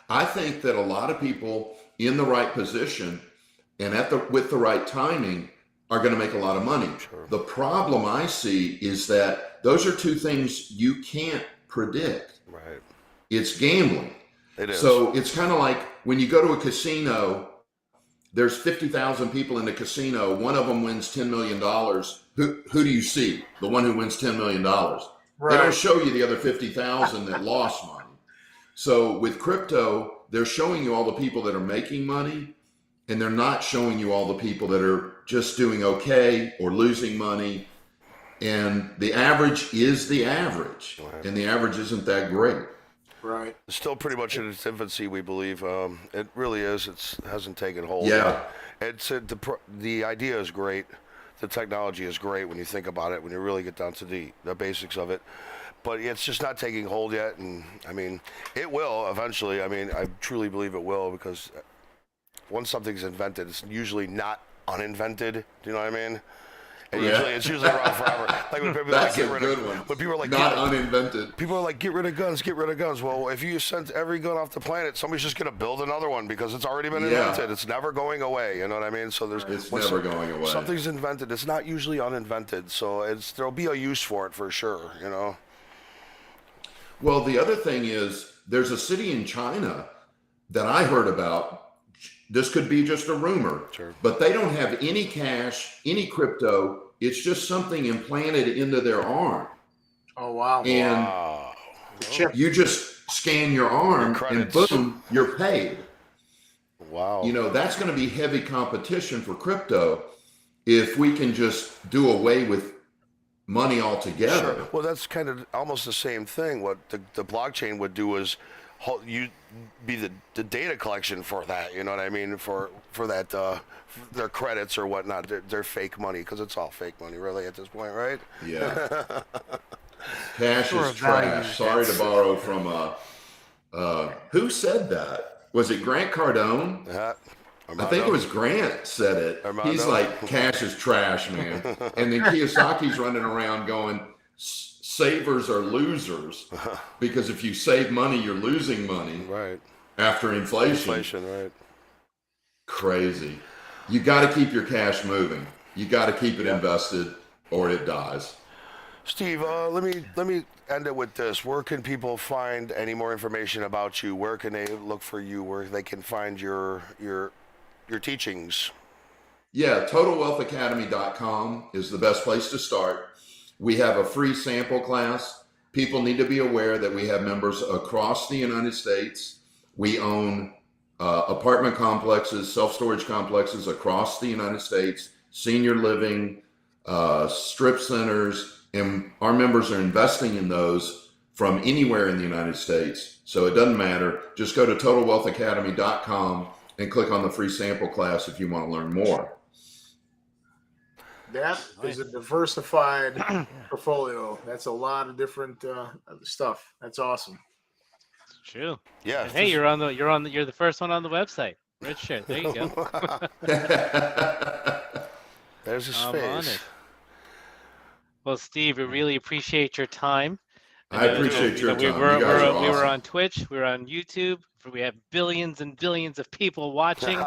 I think that a lot of people in the right position and with the right timing are going to make a lot of money. Sure. The problem I see is that those are two things you can't predict. Right. It's gambling. It is. So it's kind of like when you go to a casino, there's 50,000 people in the casino. One of them wins $10 million. Who do you see? The one who wins $10 million. They don't show you the other 50,000 that lost money. So with crypto, they're showing you all the people that are making money, and they're not showing you all the people that are just doing okay or losing money. And the average is the average, and the average isn't that great. Right. It's still pretty much in its infancy, we believe. It really is. It hasn't taken hold. Yeah. It's the idea is great. The technology is great when you think about it. When you really get down to the basics of it. But it's just not taking hold yet. And I mean, it will eventually. I mean, I truly believe it will, because once something's invented, it's usually not uninvented. Do you know what I mean? And it's usually around forever. Like when people That's like, a good one. When people are like, not uninvented. People are like, get rid of guns, get rid of guns. Well, if you sent every gun off the planet, somebody's just going to build another one because it's already been invented. It's never going away. You know what I mean? So it's never going away. Something's invented. It's not usually uninvented. So there'll be a use for it for sure. You know. Well, the other thing is, there's a city in China that I heard about. This could be just a rumor, but they don't have any cash, any crypto. It's just something implanted into their arm. Oh, wow. And you just scan your arm and boom, you're paid. Wow. You know, that's going to be heavy competition for crypto if we can just do away with money altogether. Sure. Well, that's kind of almost the same thing. What the blockchain would do is you be the data collection for that. You know what I mean? For that their credits or whatnot. They're fake money, because it's all fake money really at this point, right? Yeah. Cash is trash. Sorry to borrow from who said that? Was it Grant Cardone? I think it was Grant said it. He's like, cash is trash, man. And then Kiyosaki's running around going, savers are losers, because if you save money, you're losing money. Right. After inflation. Right. Crazy. You got to keep your cash moving. You got to keep it invested, or it dies. Steve, let me end it with this. Where can people find any more information about you? Where can they look for you? Where they can find your teachings? Yeah, TotalWealthAcademy.com is the best place to start. We have a free sample class. People need to be aware that we have members across the United States. We own apartment complexes, self-storage complexes across the United States, senior living, strip centers, and our members are investing in those from anywhere in the United States. So it doesn't matter. Just go to TotalWealthAcademy.com and click on the free sample class if you want to learn more. That is a diversified portfolio. That's a lot of different stuff. That's awesome. It's true. Yeah. And hey, you're the first one on the website. Rich shit. There you go. There's his I'm on face. it. Well, Steve, we really appreciate your time. I appreciate your time. We You guys are were awesome. on Twitch. We were on YouTube. We have billions and billions of people watching.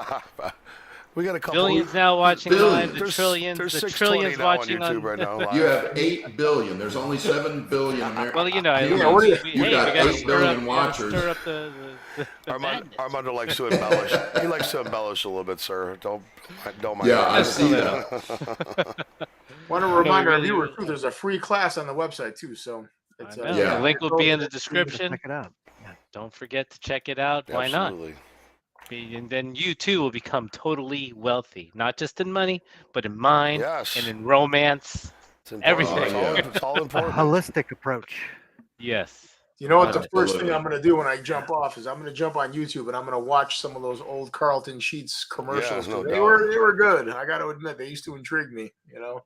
We got a couple. Billions now watching live. The There's trillions. there's The 620 trillions now on watching YouTube right now. You have 8 billion. There's only 7 billion Americans. Well, you know, You got 8 billion watchers. Stir up the Armando likes to embellish. He likes to embellish a little bit, sir. Don't mind. Yeah, him. I see that. Want to remind our viewers too, there's a free class on the website too. So it's, The link will be in the description. Check it out. Don't forget to check it out. Why not? Absolutely. And then you too will become totally wealthy, not just in money, but in mind Yes. and in romance. It's important. Everything. It's all important. A holistic approach. Yes. You know what the first Absolutely. thing I'm going to do when I jump off is I'm going to jump on YouTube and I'm going to watch some of those old Carlton Sheets commercials. Yeah, no they doubt. were good. I got to admit, they used to intrigue me. You know.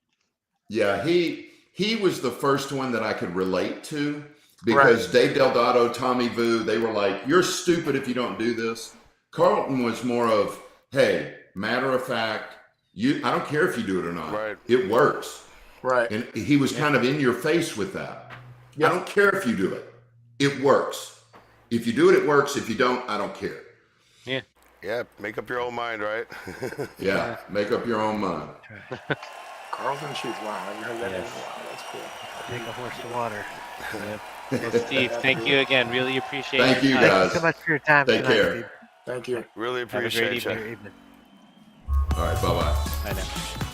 Yeah, he was the first one that I could relate to because Dave Delgado, Tommy Vu, they were like, "You're stupid if you don't do this." Carlton was more of, "Hey, matter of fact, I don't care if you do it or not. Right. It works." Right. And he was kind of in your face with that. I don't care if you do it. It works. If you do it, it works. If you don't, I don't care. Yeah. Yeah, make up your own mind, right? Yeah, make up your own mind. Carlton Sheets. Wow, I haven't heard that in a while. That's cool. Take a horse to water. Well, Steve, thank you again. Really appreciate it. Thank you, Thank guys. you so much for your time Take tonight, care. Steve. Thank you. Really Have a great appreciate evening. you. Your evening. All right, bye-bye. Bye now.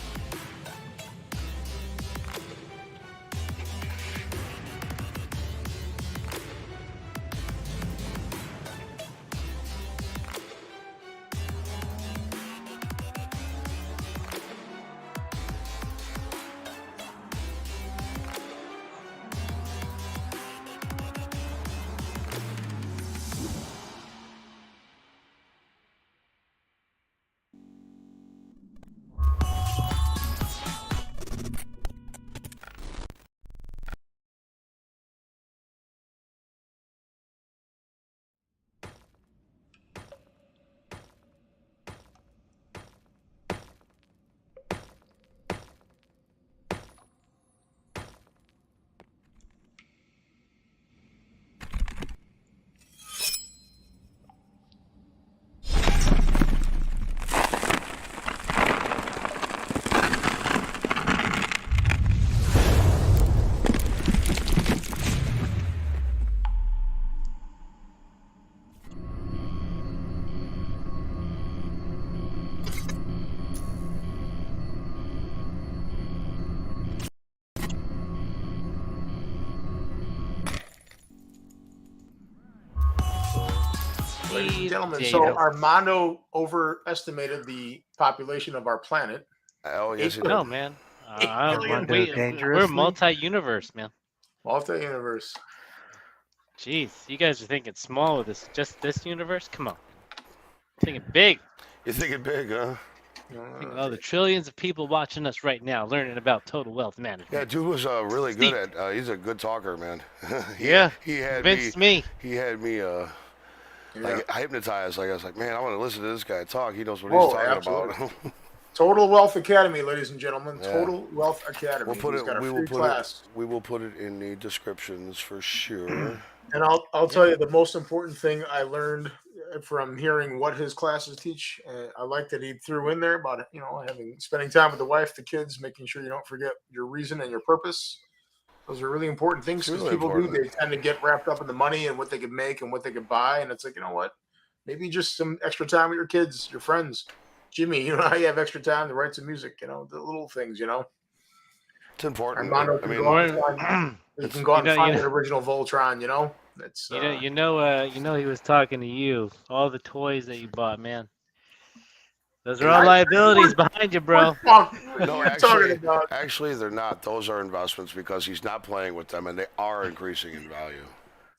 Ladies and Steve gentlemen, Davis. so Armando overestimated the population of our planet. Oh, yes, it No, did. man. Armando We're dangerously. multi-universe, man. Multi-universe. Jeez, you guys are thinking small with this, just this universe? Come on. Thinking big. You're thinking big, huh? Thinking all the trillions of people watching us right now learning about total wealth management. Yeah, dude was really good at. He's a good talker, man. Yeah, he had convinced me. He had me like hypnotized. Like I was like, man, I want to listen to this guy talk. He knows what Oh, he's talking absolutely. about. Total Wealth Academy, ladies and gentlemen. Yeah. Total Wealth Academy. We'll put He's it. got a We free will put class. it. We will put it in the descriptions for sure. And I'll tell you the most important thing I learned from hearing what his classes teach. I like that he threw in there about spending time with the wife, the kids, making sure you don't forget your reason and your purpose. Those are really important things because really people important. they tend to get wrapped up in the money and what they could make and what they could buy, and it's like, you know what? Maybe just some extra time with your kids, your friends. Jimmy, you know how you have extra time to write some music, the little things, It's important. Armando I can mean, go out and find an original Voltron, It's You know, he was talking to you. All the toys that you bought, man. Those are all liabilities behind you, bro. no, actually, they're not. Those are investments because he's not playing with them, and they are increasing in value.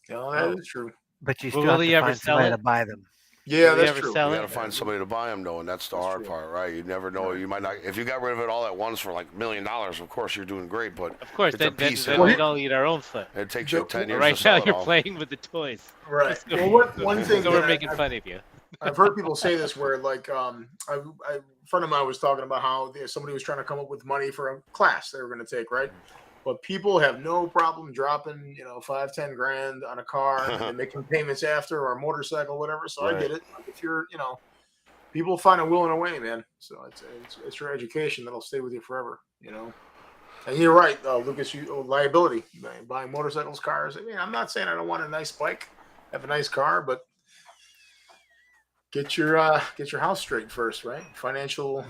No, that is true. But you Will still have he to ever find sell somebody it? to buy them. Yeah, Will he that's ever true. sell You it? got to find somebody to buy them, though, and that's the hard part, right? You never know. You might not. If you got rid of it all at once for like $1 million, of course you're doing great. But Of course, it's a then piece we'd all eat our own foot. It takes you 10 years Right to sell now, it you're all. playing with the toys. Right. So, Well, one thing so we're that making fun of you. I've heard people say this where, like, a friend of mine was talking about how somebody was trying to come up with money for a class they were going to take, right? But people have no problem dropping, $5-10 grand on a car and then making payments after or a motorcycle, whatever. So I get it. Like, if you're, people find a will and a way, man. So it's your education that'll stay with you forever, And you're right, Lucas. Liability, buying motorcycles, cars. I mean, I'm not saying I don't want a nice bike, have a nice car, but get your house straight first, right? Financial.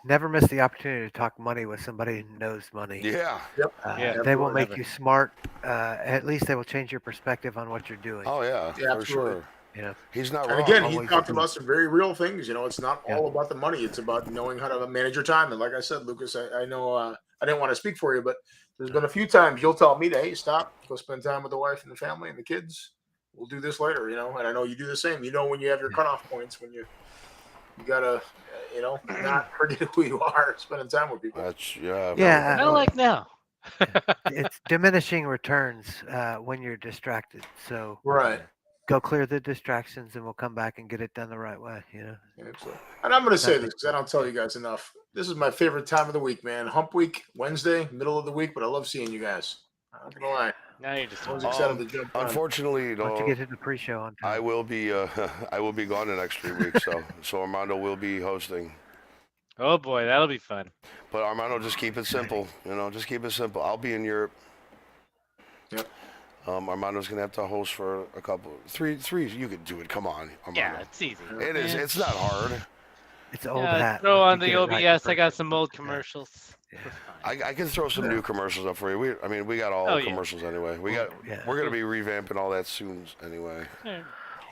Never miss the opportunity to talk money with somebody who knows money. Yeah. Yep. They will make you smart. At least they will change your perspective on what you're doing. Oh yeah, for absolutely. sure. He's not And wrong. again, he talked about some very real things. It's not all about the money. It's about knowing how to manage your time. And like I said, Lucas, I know I didn't want to speak for you, but there's been a few times you'll tell me to, hey, stop, go spend time with the wife and the family and the kids. We'll do this later, you know. And I know you do the same. You know when you have your cutoff points, when you gotta, you know, not forget who you are, spending time with people. That's Yeah, I don't like now. it's diminishing returns when you're distracted. So Right. go clear the distractions, and we'll come back and get it done the right way. You know. Absolutely. And I'm going to say this because I don't tell you guys enough. This is my favorite time of the week, man. Hump week, Wednesday, middle of the week, but I love seeing you guys. I'm not going to lie. Now you're just I was excited to jump on. Unfortunately, you Once you know, get to the pre-show on time. I will be I will be gone the next 3 weeks, so Armando will be hosting. Oh boy, that'll be fun. But Armando, just keep it simple. You know, just keep it simple. I'll be in Europe. Yep. Armando's gonna have to host for a couple, three. You could do it. Come on, Armando. Yeah, it's easy. It is. Yeah. It's not hard. It's old Yeah, hat. throw Once on you the get it right OBS. the I got first some old commercials. I can throw some new commercials up for you. We got all Oh, the yeah. commercials anyway. Yeah. We're gonna be revamping all that soon anyway. Yeah.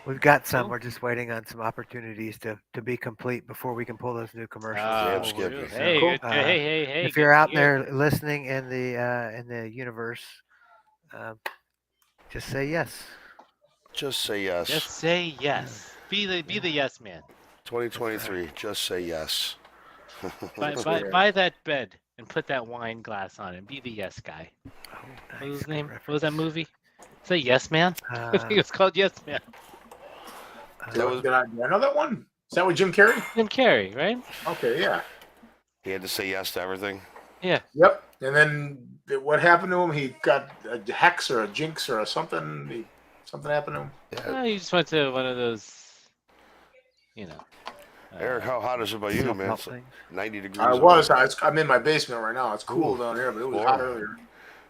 We've got some. Cool. We're just waiting on some opportunities to be complete before we can pull those new commercials. Damn, in. Skippy. Hey, Cool. good, hey. If good you're to out hear. there listening in the universe, just say yes. Just say yes. Just say yes. Be the yes man. 2023. Just say yes. Buy that bed and put that wine glass on it. Be the yes guy. Oh, What was nice. his Good name? reference. What was that movie? Say Yes Man. I think Uh, it was called Yes Man. That Did I know that one? Is that with Jim Carrey? Jim Carrey, right? Okay, yeah. He had to say yes to everything. Yeah. Yep. And then what happened to him? He got a hex or a jinx or something. Something happened to him. Yeah. He just went to one of those, you know. Eric, how hot is it by you, man? self-help It's things. 90 degrees. I'm in my basement right now. It's cool down here, but it was Lord. hot earlier.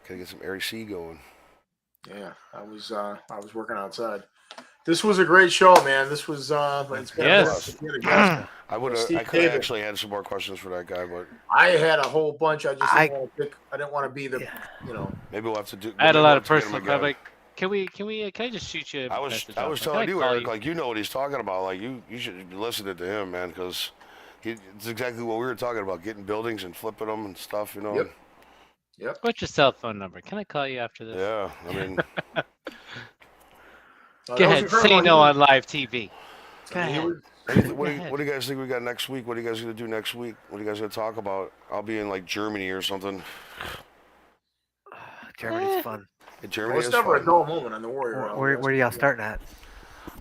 Gotta get some airy sea going. Yeah, I was working outside. This was a great show, man. This was it's been Yes. I would have. Steve I could have Davis. actually had some more questions for that guy, but I had a whole bunch. I just didn't want to pick. I didn't want to be the, you know. maybe we'll have to do. I had a maybe lot we'll of have to get him personal. again. Like, can I just shoot you? a I was message I off? was Can I telling you, call Eric, like you know what he's talking about. Like you should be listening to him, man, because it's exactly what we were talking about: getting buildings and flipping them and stuff. You know. Yep. Yep. What's your cell phone number? Can I call you after this? Yeah. I mean, Go ahead. Say no on live TV. Go ahead. what do you guys think we got next week? What are you guys gonna do next week? What are you guys gonna talk about? I'll be in like Germany or something. Germany's fun. Germany Well, it's is never a fun. dull moment on the Warrior Hour. Where are y'all starting at?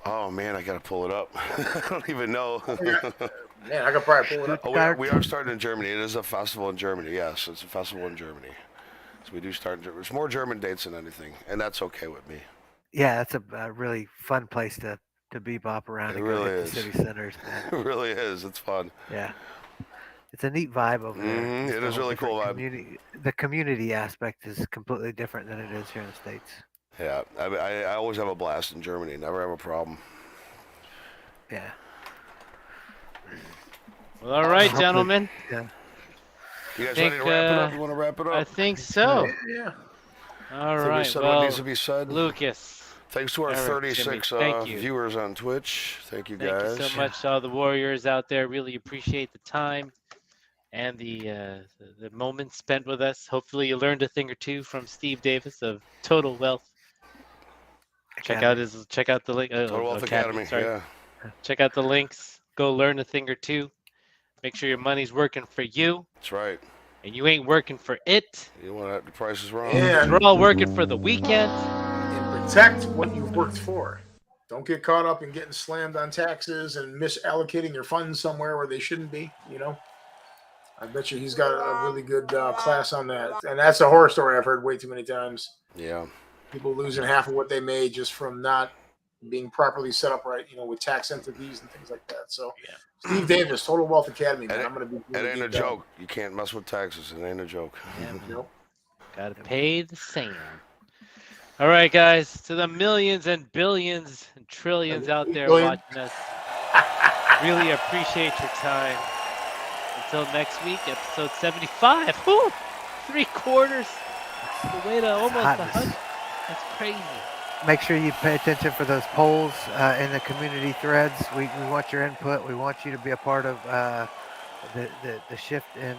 Oh man, I gotta pull it up. I don't even know. Man, I could probably pull it up. Oh, we are starting in Germany. It is a festival in Germany. Yes, it's a festival in Germany. So we do start. It's more German dates than anything, and that's okay with me. Yeah, that's a really fun place to bebop around It and really go hit is. the city centers. It really is. It's fun. Yeah, it's a neat vibe over there. Mhm, It's it a is whole really cool different vibe. community. The community aspect is completely different than it is here in the States. Yeah, I always have a blast in Germany. Never have a problem. Yeah. Well, all right, Hopefully- gentlemen. Yeah. You guys Think, ready to wrap it up? You want to wrap it up? I think so. Yeah. All I think we right. said what Well, needs to be said. Lucas. Thanks to our Eric, 36 Jimmy, thank you. viewers on Twitch. Thank you Thank guys. you so much to all the Warriors out there. Really appreciate the time and the moments spent with us. Hopefully, you learned a thing or two from Steve Davis of Total Wealth. Check out the link. Total Wealth Academy. Sorry. Yeah. Check out the links. Go learn a thing or two. Make sure your money's working for you, That's right. and you ain't working for it. You want the price is wrong. And We're all working for the weekend. protect what you've worked for. Don't get caught up in getting slammed on taxes and misallocating your funds somewhere where they shouldn't be. You know, I bet you he's got a really good class on that. And that's a horror story I've heard way too many times. Yeah. People losing half of what they made just from not being properly set up right, you know, with tax entities and things like that. So, Steve Davis, Total Wealth Academy, man. I'm going to be. It ain't a joke. You can't mess with taxes. It ain't a joke. Nope. Gotta pay the same. All right, guys, to the millions and billions and trillions out there Billion. watching us, really appreciate your time. Until next week, episode 75. Whew, 3/4 the way to almost Hotness. 100. That's crazy. Make sure you pay attention for those polls in the community threads. We want your input. We want you to be a part of the shift in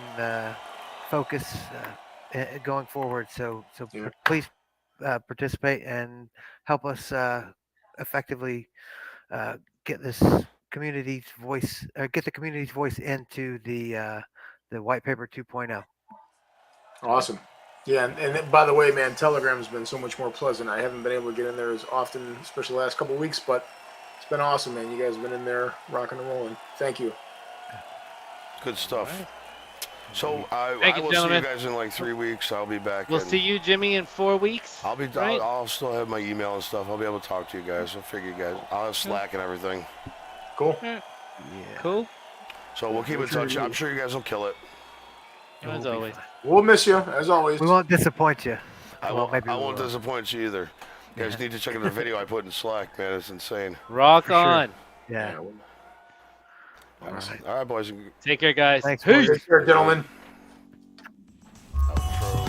focus going forward. So Yeah. please participate and help us effectively get this community's voice, get the community's voice into the white paper 2.0. Awesome. Yeah, and then, by the way, man, Telegram's been so much more pleasant. I haven't been able to get in there as often, especially the last couple of weeks, but it's been awesome, man. You guys have been in there rocking and rolling. Thank you. Good stuff. Right. So Thank I you, will gentlemen. see you guys in like 3 weeks. I'll be back. We'll in- see you, Jimmy, in 4 weeks. I'll be. right? I'll still have my email and stuff. I'll be able to talk to you guys. I'll figure you guys. I'll have Slack and everything. Cool. Yeah. Cool. So we'll keep in touch. I'm sure you guys will kill it. As always. We'll miss you, as always. We won't disappoint you. I Well, won't. maybe I we won't will. disappoint you either. You guys need to check out the video I put in Slack, man. It's insane. Rock For sure. on. Yeah. All right. All right, boys. Take care, guys. Thanks, Peace. boys. Take care, gentlemen. Outro.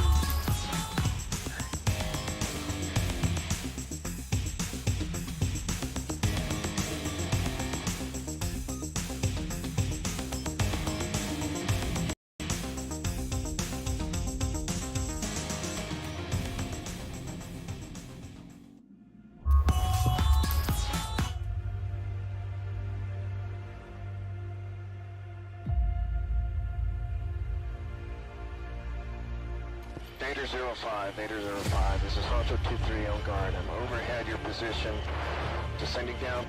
Vader 05, Vader 05, this is Honcho 23 on guard. I'm overhead your position, descending down.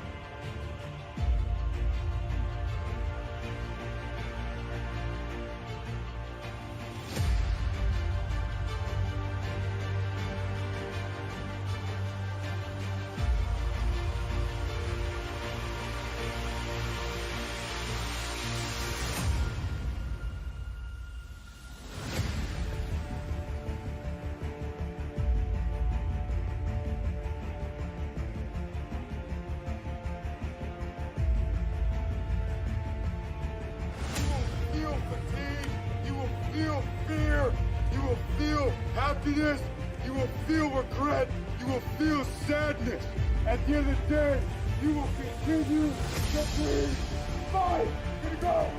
Feel fatigue. You will feel fear. You will feel happiness. You will feel regret. You will feel sadness. At the end of the day, you will continue to breathe. Fight. Gonna go.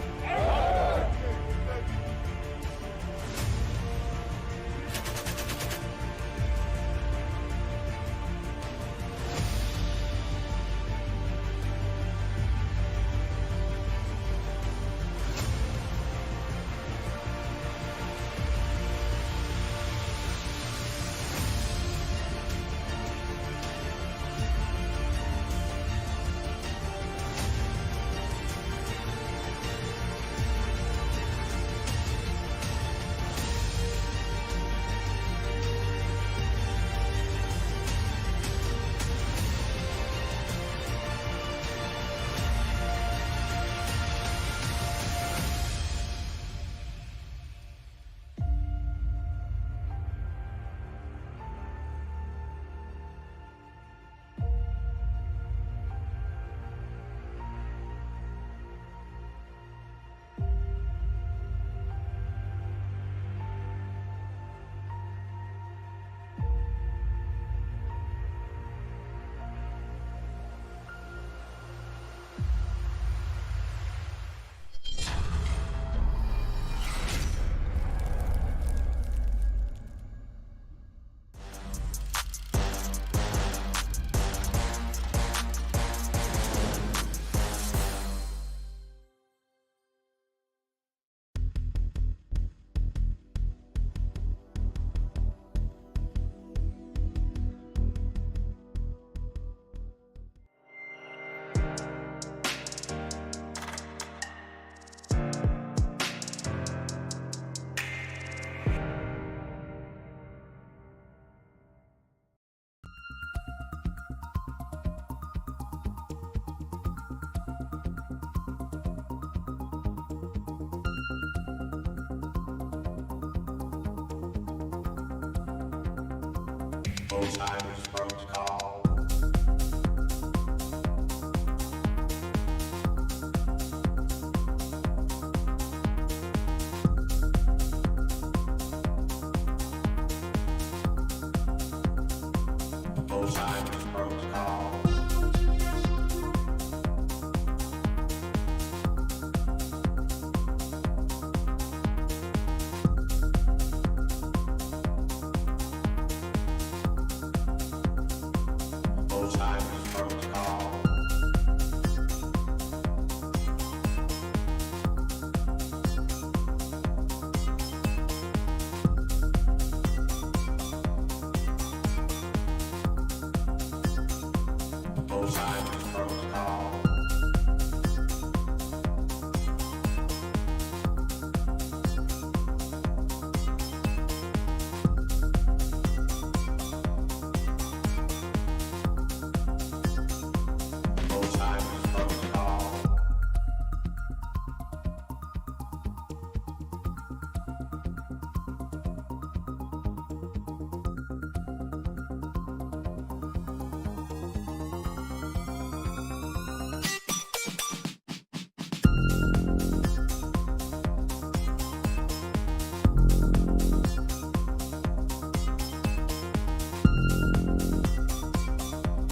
Most high